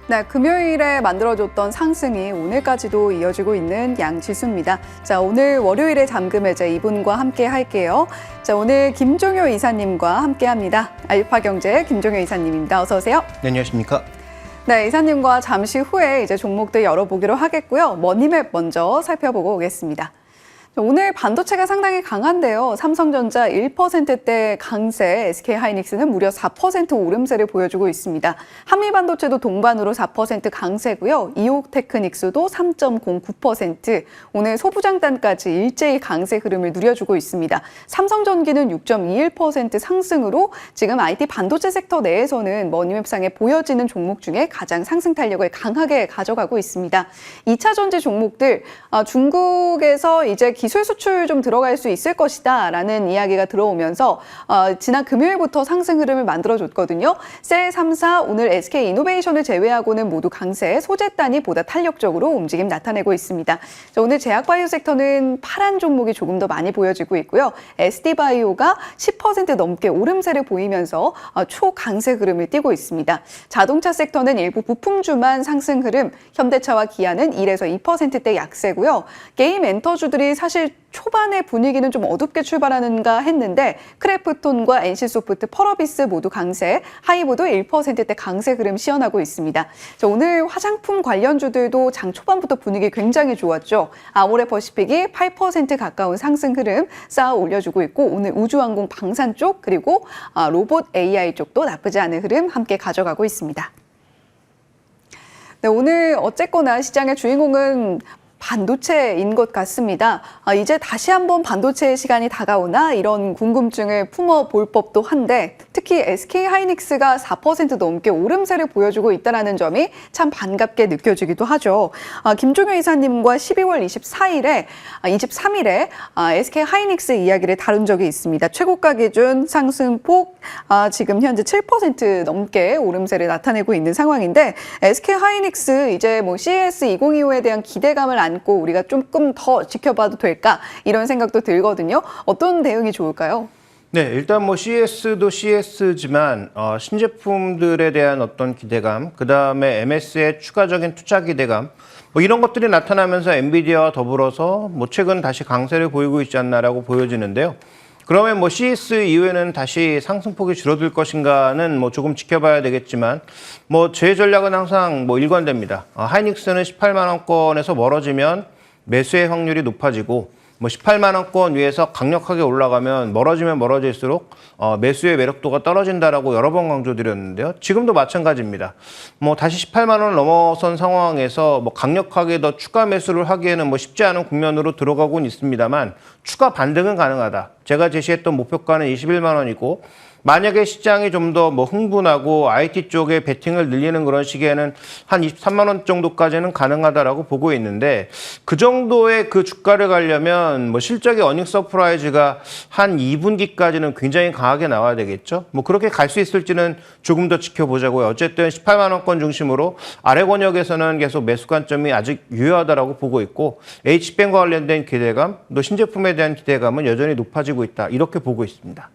네, 금요일에 만들어줬던 상승이 오늘까지도 이어지고 있는 양지수입니다. 자, 오늘 월요일에 잠금 해제 이분과 함께 할게요. 자, 오늘 김종효 이사님과 함께 합니다. 알파경제 김종효 이사님입니다. 어서 오세요. 네, 안녕하십니까. 네, 이사님과 잠시 후에 이제 종목들 열어보기로 하겠고요. 머니맵 먼저 살펴보고 오겠습니다. 오늘 반도체가 상당히 강한데요. 삼성전자 1%대 강세, SK하이닉스는 무려 4% 오름세를 보여주고 있습니다. 한미반도체도 동반으로 4% 강세고요. 이옥테크닉스도 3.09%, 오늘 소부장단까지 일제히 강세 흐름을 누려주고 있습니다. 삼성전기는 6.21% 상승으로 지금 IT 반도체 섹터 내에서는 머니맵상에 보여지는 종목 중에 가장 상승 탄력을 강하게 가져가고 있습니다. 2차 전지 종목들, 중국에서 이제 기술 수출 좀 들어갈 수 있을 것이다 라는 이야기가 들어오면서 지난 금요일부터 상승 흐름을 만들어줬거든요. 셀 3사 오늘 SK이노베이션을 제외하고는 모두 강세, 소재단이 보다 탄력적으로 움직임 나타내고 있습니다. 자, 오늘 제약바이오 섹터는 파란 종목이 조금 더 많이 보여지고 있고요. SD바이오가 10% 넘게 오름세를 보이면서 초강세 흐름을 띠고 있습니다. 자동차 섹터는 일부 부품주만 상승 흐름, 현대차와 기아는 1에서 2%대 약세고요. 게임 엔터주들이 사실 초반의 분위기는 좀 어둡게 출발하는가 했는데 크래프톤과 NC소프트, 펄어비스 모두 강세, 하이브도 1%대 강세 흐름 시연하고 있습니다. 자, 오늘 화장품 관련주들도 장 초반부터 분위기 굉장히 좋았죠. 아모레퍼시픽이 8% 가까운 상승 흐름 쌓아 올려주고 있고 오늘 우주항공 방산 쪽 그리고 로봇 AI 쪽도 나쁘지 않은 흐름 함께 가져가고 있습니다. 네, 오늘 어쨌거나 시장의 주인공은 반도체인 것 같습니다. 이제 다시 한번 반도체의 시간이 다가오나 이런 궁금증을 품어볼 법도 한데 특히 SK하이닉스가 4% 넘게 오름세를 보여주고 있다는 점이 참 반갑게 느껴지기도 하죠. 김종효 이사님과 12월 23일에 SK하이닉스 이야기를 다룬 적이 있습니다. 최고가 기준 상승폭 지금 현재 7% 넘게 오름세를 나타내고 있는 상황인데 SK하이닉스 이제 뭐 CES 2025에 대한 기대감을 안고 우리가 조금 더 지켜봐도 될까 이런 생각도 들거든요. 어떤 대응이 좋을까요? 네, 일단 뭐 CES도 CES지만 신제품들에 대한 어떤 기대감, 그 다음에 MS의 추가적인 투자 기대감, 뭐 이런 것들이 나타나면서 엔비디아와 더불어서 뭐 최근 다시 강세를 보이고 있지 않나라고 보여지는데요. 그러면 뭐 CES 이후에는 다시 상승폭이 줄어들 것인가는 뭐 조금 지켜봐야 되겠지만 뭐 제 전략은 항상 뭐 일관됩니다. 하이닉스는 18만 원권에서 멀어지면 매수의 확률이 높아지고 뭐 18만 원권 위에서 강력하게 올라가면 멀어지면 멀어질수록 매수의 매력도가 떨어진다라고 여러 번 강조드렸는데요. 지금도 마찬가지입니다. 뭐 다시 18만 원을 넘어선 상황에서 뭐 강력하게 더 추가 매수를 하기에는 뭐 쉽지 않은 국면으로 들어가고는 있습니다만 추가 반등은 가능하다. 제가 제시했던 목표가는 21만 원이고 만약에 시장이 좀 더 뭐 흥분하고 IT 쪽에 베팅을 늘리는 그런 시기에는 한 23만 원 정도까지는 가능하다라고 보고 있는데 그 정도의 그 주가를 가려면 뭐 실적의 어닝 서프라이즈가 한 2분기까지는 굉장히 강하게 나와야 되겠죠. 뭐 그렇게 갈 수 있을지는 조금 더 지켜보자고요. 어쨌든 18만 원권 중심으로 아래 권역에서는 계속 매수 관점이 아직 유효하다라고 보고 있고 H밴과 관련된 기대감, 또 신제품에 대한 기대감은 여전히 높아지고 있다. 이렇게 보고 있습니다.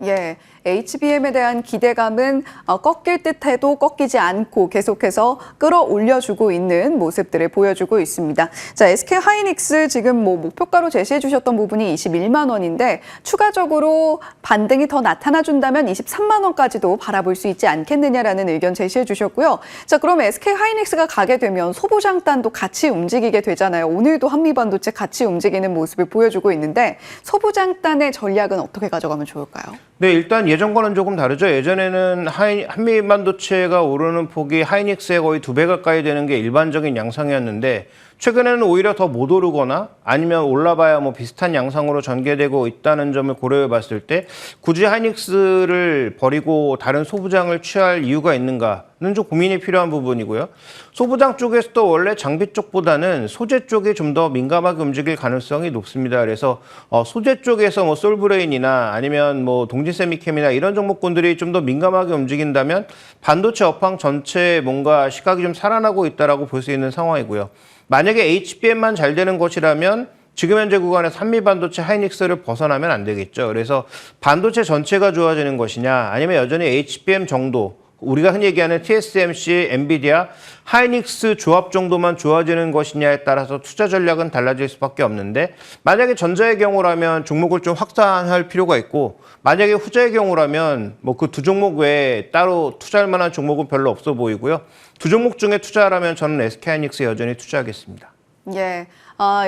예, HBM에 대한 기대감은 꺾일 듯해도 꺾이지 않고 계속해서 끌어올려주고 있는 모습들을 보여주고 있습니다. 자, SK하이닉스 지금 뭐 목표가로 제시해 주셨던 부분이 21만 원인데 추가적으로 반등이 더 나타나준다면 23만 원까지도 바라볼 수 있지 않겠느냐라는 의견 제시해 주셨고요. 자, 그럼 SK하이닉스가 가게 되면 소부장단도 같이 움직이게 되잖아요. 오늘도 한미반도체 같이 움직이는 모습을 보여주고 있는데 소부장단의 전략은 어떻게 가져가면 좋을까요? 네, 일단 예전과는 조금 다르죠. 예전에는 한미반도체가 오르는 폭이 하이닉스의 거의 2배 가까이 되는 게 일반적인 양상이었는데 최근에는 오히려 더 못 오르거나 아니면 올라봐야 뭐 비슷한 양상으로 전개되고 있다는 점을 고려해 봤을 때 굳이 하이닉스를 버리고 다른 소부장을 취할 이유가 있는가는 좀 고민이 필요한 부분이고요. 소부장 쪽에서도 원래 장비 쪽보다는 소재 쪽이 좀 더 민감하게 움직일 가능성이 높습니다. 그래서 소재 쪽에서 뭐 솔브레인이나 아니면 뭐 동진세미캠이나 이런 종목군들이 좀 더 민감하게 움직인다면 반도체 업황 전체에 뭔가 시각이 좀 살아나고 있다라고 볼 수 있는 상황이고요. 만약에 HBM만 잘 되는 것이라면 지금 현재 구간에서 한미반도체 하이닉스를 벗어나면 안 되겠죠. 그래서 반도체 전체가 좋아지는 것이냐 아니면 여전히 HBM 정도 우리가 흔히 얘기하는 TSMC, 엔비디아, 하이닉스 조합 정도만 좋아지는 것이냐에 따라서 투자 전략은 달라질 수밖에 없는데 만약에 전자의 경우라면 종목을 좀 확산할 필요가 있고 만약에 후자의 경우라면 뭐 그 두 종목 외에 따로 투자할 만한 종목은 별로 없어 보이고요. 두 종목 중에 투자하라면 저는 SK하이닉스에 여전히 투자하겠습니다. 예.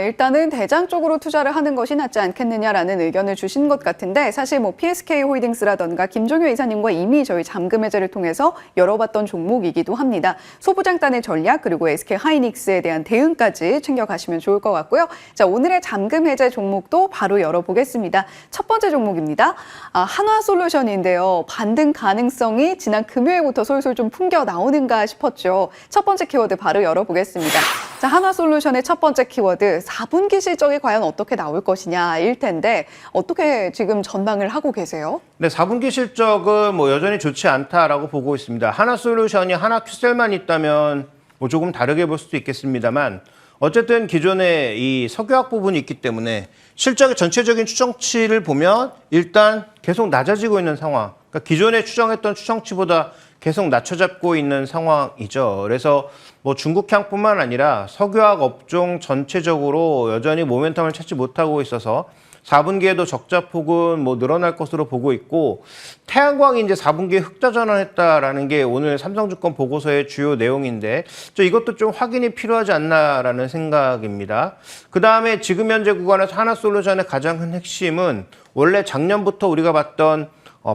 일단은 대장 쪽으로 투자를 하는 것이 낫지 않겠느냐라는 의견을 주신 것 같은데 사실 뭐 PSK 홀딩스라던가 김종효 이사님과 이미 저희 잠금 해제를 통해서 열어봤던 종목이기도 합니다. 소부장단의 전략 그리고 SK 하이닉스에 대한 대응까지 챙겨가시면 좋을 것 같고요. 자, 오늘의 잠금 해제 종목도 바로 열어보겠습니다. 첫 번째 종목입니다. 한화솔루션인데요. 반등 가능성이 지난 금요일부터 솔솔 좀 풍겨 나오는가 싶었죠. 첫 번째 키워드 바로 열어보겠습니다. 자, 한화솔루션의 첫 번째 키워드 4분기 실적이 과연 어떻게 나올 것이냐일 텐데 어떻게 지금 전망을 하고 계세요? 네, 4분기 실적은 뭐 여전히 좋지 않다라고 보고 있습니다. 하나솔루션이 하나큐셀만 있다면 뭐 조금 다르게 볼 수도 있겠습니다만 어쨌든 기존에 이 석유화학 부분이 있기 때문에 실적의 전체적인 추정치를 보면 일단 계속 낮아지고 있는 상황. 그러니까 기존에 추정했던 추정치보다 계속 낮춰잡고 있는 상황이죠. 그래서 뭐 중국향뿐만 아니라 석유화학 업종 전체적으로 여전히 모멘텀을 찾지 못하고 있어서 4분기에도 적자 폭은 뭐 늘어날 것으로 보고 있고 태양광이 이제 4분기에 흑자 전환했다라는 게 오늘 삼성증권 보고서의 주요 내용인데 이것도 좀 확인이 필요하지 않나라는 생각입니다. 그다음에 지금 현재 구간에서 하나솔루션의 가장 큰 핵심은 원래 작년부터 우리가 봤던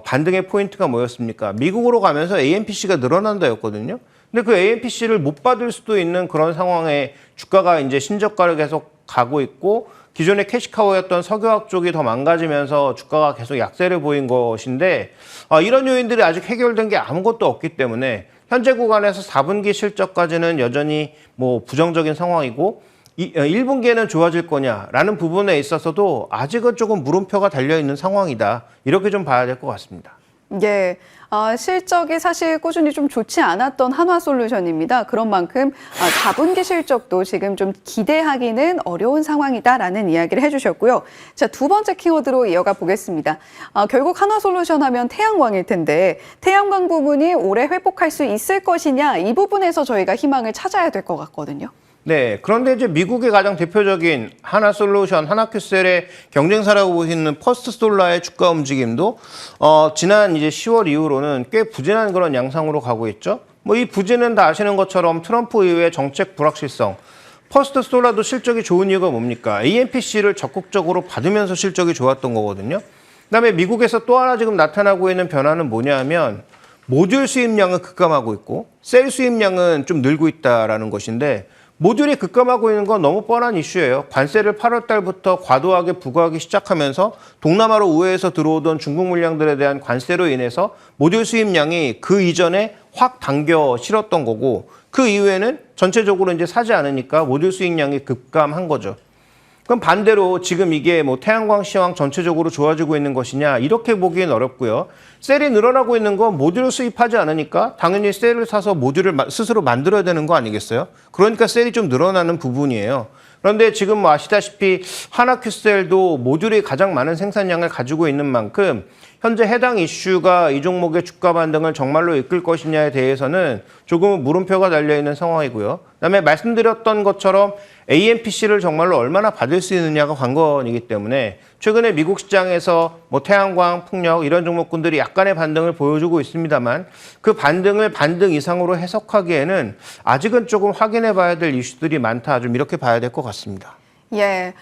반등의 포인트가 뭐였습니까? 미국으로 가면서 AMPC가 늘어난다였거든요. 근데 그 AMPC를 못 받을 수도 있는 그런 상황에 주가가 이제 신저가를 계속 가고 있고 기존의 캐시카우였던 석유화학 쪽이 더 망가지면서 주가가 계속 약세를 보인 것인데 이런 요인들이 아직 해결된 게 아무것도 없기 때문에 현재 구간에서 4분기 실적까지는 여전히 뭐 부정적인 상황이고 1분기에는 좋아질 거냐라는 부분에 있어서도 아직은 조금 물음표가 달려있는 상황이다. 이렇게 좀 봐야 될 것 같습니다. 예. 실적이 사실 꾸준히 좀 좋지 않았던 한화솔루션입니다. 그런 만큼 4분기 실적도 지금 좀 기대하기는 어려운 상황이다라는 이야기를 해주셨고요. 자, 두 번째 키워드로 이어가 보겠습니다. 결국 한화솔루션 하면 태양광일 텐데 태양광 부분이 올해 회복할 수 있을 것이냐 이 부분에서 저희가 희망을 찾아야 될 것 같거든요. 네, 그런데 이제 미국의 가장 대표적인 하나솔루션, 하나큐셀의 경쟁사라고 보시는 퍼스트솔라의 주가 움직임도 지난 이제 10월 이후로는 꽤 부진한 그런 양상으로 가고 있죠. 뭐 이 부진은 다 아시는 것처럼 트럼프 이후의 정책 불확실성. 퍼스트솔라도 실적이 좋은 이유가 뭡니까? AMPC를 적극적으로 받으면서 실적이 좋았던 거거든요. 그다음에 미국에서 또 하나 지금 나타나고 있는 변화는 뭐냐면 모듈 수입량은 급감하고 있고 셀 수입량은 좀 늘고 있다라는 것인데 모듈이 급감하고 있는 건 너무 뻔한 이슈예요. 관세를 8월 달부터 과도하게 부과하기 시작하면서 동남아로 우회해서 들어오던 중국 물량들에 대한 관세로 인해서 모듈 수입량이 그 이전에 확 당겨 실었던 거고 그 이후에는 전체적으로 이제 사지 않으니까 모듈 수입량이 급감한 거죠. 그럼 반대로 지금 이게 뭐 태양광 시황 전체적으로 좋아지고 있는 것이냐 이렇게 보기엔 어렵고요. 셀이 늘어나고 있는 건 모듈을 수입하지 않으니까 당연히 셀을 사서 모듈을 스스로 만들어야 되는 거 아니겠어요? 그러니까 셀이 좀 늘어나는 부분이에요. 그런데 지금 뭐 아시다시피 하나큐셀도 모듈이 가장 많은 생산량을 가지고 있는 만큼 현재 해당 이슈가 이 종목의 주가 반등을 정말로 이끌 것이냐에 대해서는 조금 물음표가 달려있는 상황이고요. 그다음에 말씀드렸던 것처럼 AMPC를 정말로 얼마나 받을 수 있느냐가 관건이기 때문에 최근에 미국 시장에서 뭐 태양광, 풍력 이런 종목군들이 약간의 반등을 보여주고 있습니다만 그 반등을 반등 이상으로 해석하기에는 아직은 조금 확인해 봐야 될 이슈들이 많다. 좀 이렇게 봐야 될 것 같습니다. 예.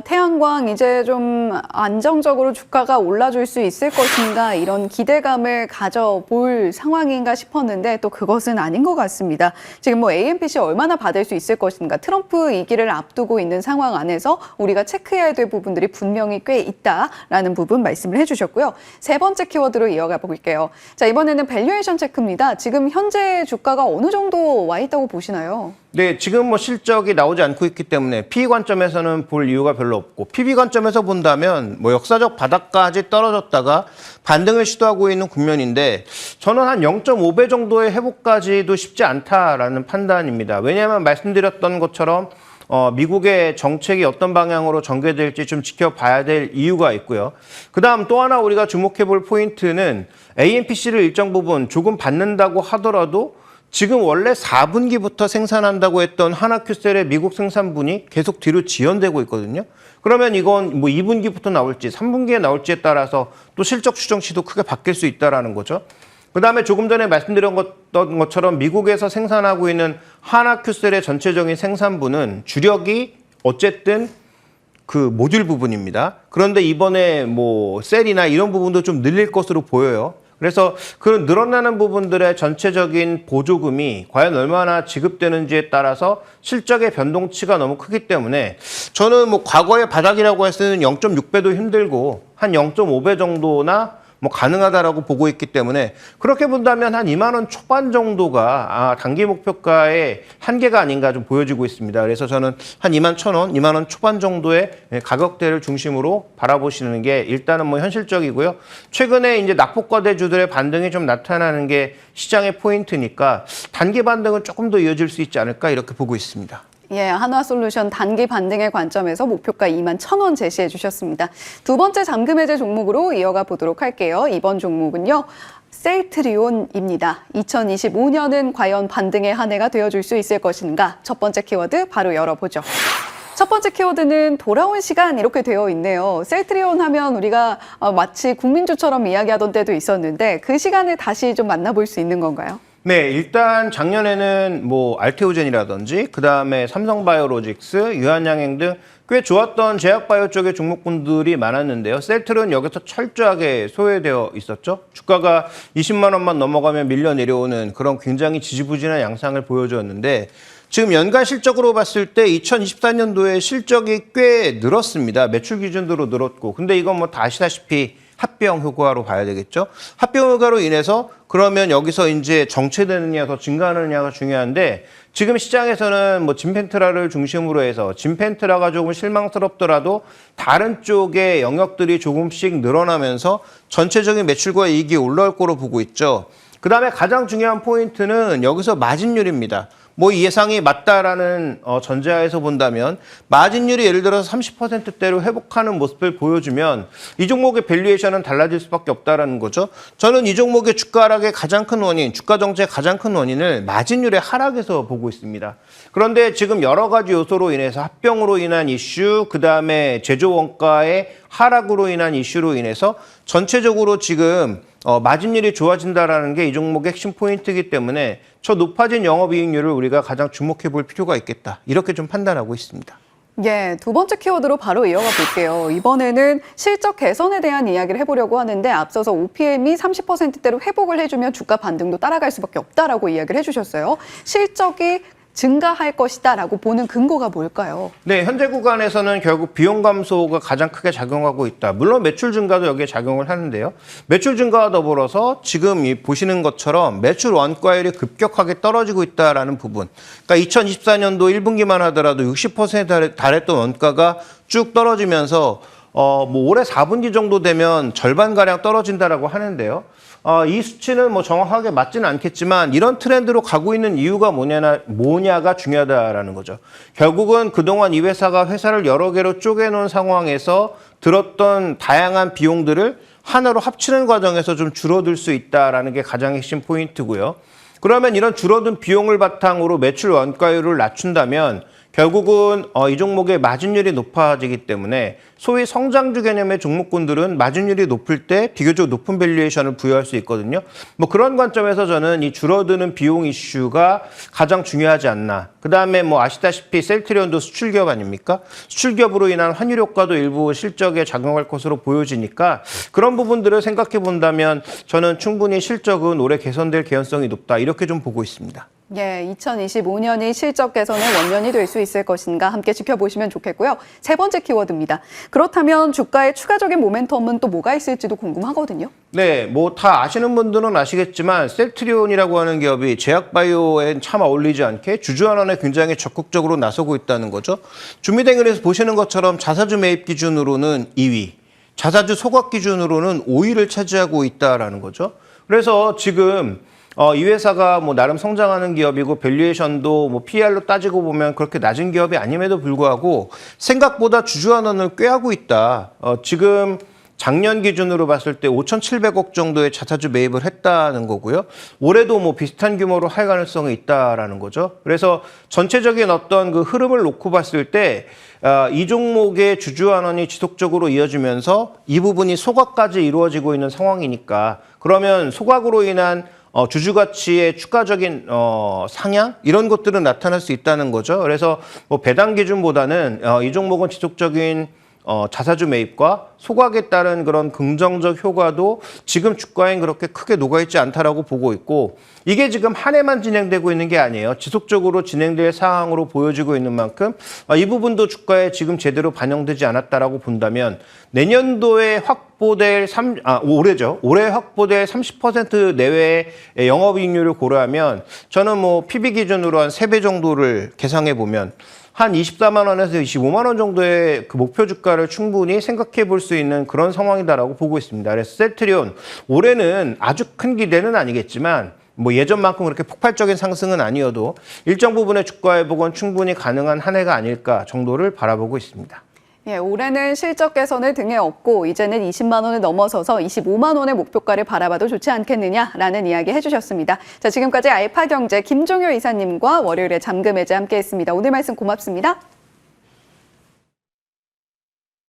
태양광 이제 좀 안정적으로 주가가 올라줄 수 있을 것인가 이런 기대감을 가져볼 상황인가 싶었는데 또 그것은 아닌 것 같습니다. 지금 뭐 AMPC 얼마나 받을 수 있을 것인가 트럼프 이기를 앞두고 있는 상황 안에서 우리가 체크해야 될 부분들이 분명히 꽤 있다라는 부분 말씀을 해주셨고요. 세 번째 키워드로 이어가 볼게요. 자, 이번에는 밸류에이션 체크입니다. 지금 현재 주가가 어느 정도 와 있다고 보시나요? 네, 지금 뭐 실적이 나오지 않고 있기 때문에 PE 관점에서는 볼 이유가 별로 없고 PB 관점에서 본다면 뭐 역사적 바닥까지 떨어졌다가 반등을 시도하고 있는 국면인데 저는 한 0.5배 정도의 회복까지도 쉽지 않다라는 판단입니다. 왜냐하면 말씀드렸던 것처럼 미국의 정책이 어떤 방향으로 전개될지 좀 지켜봐야 될 이유가 있고요. 그다음 또 하나 우리가 주목해 볼 포인트는 AMPC를 일정 부분 조금 받는다고 하더라도 지금 원래 4분기부터 생산한다고 했던 하나큐셀의 미국 생산분이 계속 뒤로 지연되고 있거든요. 그러면 이건 뭐 2분기부터 나올지 3분기에 나올지에 따라서 또 실적 추정치도 크게 바뀔 수 있다는 거죠. 그다음에 조금 전에 말씀드렸던 것처럼 미국에서 생산하고 있는 하나큐셀의 전체적인 생산분은 주력이 어쨌든 그 모듈 부분입니다. 그런데 이번에 뭐 셀이나 이런 부분도 좀 늘릴 것으로 보여요. 그래서 그 늘어나는 부분들의 전체적인 보조금이 과연 얼마나 지급되는지에 따라서 실적의 변동치가 너무 크기 때문에 저는 뭐 과거의 바닥이라고 했을 때는 0.6배도 힘들고 한 0.5배 정도나 뭐 가능하다라고 보고 있기 때문에 그렇게 본다면 한 2만 원 초반 정도가 단기 목표가의 한계가 아닌가 좀 보여지고 있습니다. 그래서 저는 한 2만 1,000원, 2만 원 초반 정도의 가격대를 중심으로 바라보시는 게 일단은 뭐 현실적이고요. 최근에 이제 낙폭과대주들의 반등이 좀 나타나는 게 시장의 포인트니까 단기 반등은 조금 더 이어질 수 있지 않을까 이렇게 보고 있습니다. 예, 한화솔루션 단기 반등의 관점에서 목표가 2만 1,000원 제시해 주셨습니다. 두 번째 잠금 해제 종목으로 이어가 보도록 할게요. 이번 종목은요. 셀트리온입니다. 2025년은 과연 반등의 한 해가 되어줄 수 있을 것인가? 첫 번째 키워드 바로 열어보죠. 첫 번째 키워드는 돌아온 시간 이렇게 되어 있네요. 셀트리온 하면 우리가 마치 국민주처럼 이야기하던 때도 있었는데 그 시간을 다시 좀 만나볼 수 있는 건가요? 네, 일단 작년에는 뭐 알테오젠이라든지 그다음에 삼성바이오로직스, 유한양행 등 꽤 좋았던 제약바이오 쪽의 종목군들이 많았는데요. 셀트리온 여기서 철저하게 소외되어 있었죠. 주가가 20만 원만 넘어가면 밀려 내려오는 그런 굉장히 지지부진한 양상을 보여주었는데 지금 연간 실적으로 봤을 때 2024년도에 실적이 꽤 늘었습니다. 매출 기준으로 늘었고. 근데 이건 뭐 다 아시다시피 합병 효과로 봐야 되겠죠. 합병 효과로 인해서 그러면 여기서 이제 정체되느냐 더 증가하느냐가 중요한데 지금 시장에서는 뭐 진펜트라를 중심으로 해서 진펜트라가 조금 실망스럽더라도 다른 쪽의 영역들이 조금씩 늘어나면서 전체적인 매출과 이익이 올라올 거로 보고 있죠. 그다음에 가장 중요한 포인트는 여기서 마진율입니다. 뭐 이 예상이 맞다라는 전제하에서 본다면 마진율이 예를 들어서 30%대로 회복하는 모습을 보여주면 이 종목의 밸류에이션은 달라질 수밖에 없다라는 거죠. 저는 이 종목의 주가 하락의 가장 큰 원인, 주가 정체의 가장 큰 원인을 마진율의 하락에서 보고 있습니다. 그런데 지금 여러 가지 요소로 인해서 합병으로 인한 이슈, 그다음에 제조 원가의 하락으로 인한 이슈로 인해서 전체적으로 지금 마진율이 좋아진다라는 게 이 종목의 핵심 포인트이기 때문에 저 높아진 영업이익률을 우리가 가장 주목해 볼 필요가 있겠다. 이렇게 좀 판단하고 있습니다. 예, 두 번째 키워드로 바로 이어가 볼게요. 이번에는 실적 개선에 대한 이야기를 해보려고 하는데 앞서서 OPM이 30%대로 회복을 해주면 주가 반등도 따라갈 수밖에 없다라고 이야기를 해주셨어요. 실적이 증가할 것이다라고 보는 근거가 뭘까요? 네, 현재 구간에서는 결국 비용 감소가 가장 크게 작용하고 있다. 물론 매출 증가도 여기에 작용을 하는데요. 매출 증가와 더불어서 지금 보시는 것처럼 매출 원가율이 급격하게 떨어지고 있다라는 부분. 그러니까 2024년도 1분기만 하더라도 60%에 달했던 원가가 쭉 떨어지면서 뭐 올해 4분기 정도 되면 절반가량 떨어진다라고 하는데요. 이 수치는 뭐 정확하게 맞지는 않겠지만 이런 트렌드로 가고 있는 이유가 뭐냐가 중요하다라는 거죠. 결국은 그동안 이 회사가 회사를 여러 개로 쪼개놓은 상황에서 들었던 다양한 비용들을 하나로 합치는 과정에서 좀 줄어들 수 있다라는 게 가장 핵심 포인트고요. 그러면 이런 줄어든 비용을 바탕으로 매출 원가율을 낮춘다면 결국은 이 종목의 마진율이 높아지기 때문에 소위 성장주 개념의 종목군들은 마진율이 높을 때 비교적 높은 밸류에이션을 부여할 수 있거든요. 뭐 그런 관점에서 저는 이 줄어드는 비용 이슈가 가장 중요하지 않나. 그다음에 뭐 아시다시피 셀트리온도 수출 기업 아닙니까? 수출 기업으로 인한 환율 효과도 일부 실적에 작용할 것으로 보여지니까 그런 부분들을 생각해 본다면 저는 충분히 실적은 올해 개선될 개연성이 높다. 이렇게 좀 보고 있습니다. 예, 2025년이 실적 개선의 원년이 될 수 있을 것인가 함께 지켜보시면 좋겠고요. 세 번째 키워드입니다. 그렇다면 주가의 추가적인 모멘텀은 또 뭐가 있을지도 궁금하거든요. 네, 뭐 다 아시는 분들은 아시겠지만 셀트리온이라고 하는 기업이 제약바이오에 참 어울리지 않게 주주환원에 굉장히 적극적으로 나서고 있다는 거죠. 준비대응에서 보시는 것처럼 자사주 매입 기준으로는 2위, 자사주 소각 기준으로는 5위를 차지하고 있다라는 거죠. 그래서 지금 이 회사가 뭐 나름 성장하는 기업이고 밸류에이션도 뭐 PER로 따지고 보면 그렇게 낮은 기업이 아님에도 불구하고 생각보다 주주환원을 꾀하고 있다. 지금 작년 기준으로 봤을 때 5,700억 정도의 자사주 매입을 했다는 거고요. 올해도 뭐 비슷한 규모로 할 가능성이 있다라는 거죠. 그래서 전체적인 어떤 그 흐름을 놓고 봤을 때 이 종목의 주주환원이 지속적으로 이어지면서 이 부분이 소각까지 이루어지고 있는 상황이니까 그러면 소각으로 인한 주주 가치의 추가적인 상향 이런 것들은 나타날 수 있다는 거죠. 그래서 뭐 배당 기준보다는 이 종목은 지속적인 자사주 매입과 소각에 따른 그런 긍정적 효과도 지금 주가엔 그렇게 크게 녹아있지 않다라고 보고 있고 이게 지금 한 해만 진행되고 있는 게 아니에요. 지속적으로 진행될 사항으로 보여지고 있는 만큼 이 부분도 주가에 지금 제대로 반영되지 않았다라고 본다면 내년도에 확보될 올해죠. 올해 확보될 30% 내외의 영업이익률을 고려하면 저는 뭐 PB 기준으로 한 3배 정도를 계상해 보면 한 24만 원에서 25만 원 정도의 그 목표 주가를 충분히 생각해 볼 수 있는 그런 상황이다라고 보고 있습니다. 그래서 셀트리온 올해는 아주 큰 기대는 아니겠지만 뭐 예전만큼 그렇게 폭발적인 상승은 아니어도 일정 부분의 주가 회복은 충분히 가능한 한 해가 아닐까 정도를 바라보고 있습니다. 예, 올해는 실적 개선을 등에 업고 이제는 20만 원을 넘어서서 25만 원의 목표가를 바라봐도 좋지 않겠느냐라는 이야기 해주셨습니다. 자, 지금까지 알파경제 김종효 이사님과 월요일에 잠금 해제 함께했습니다. 오늘 말씀 고맙습니다.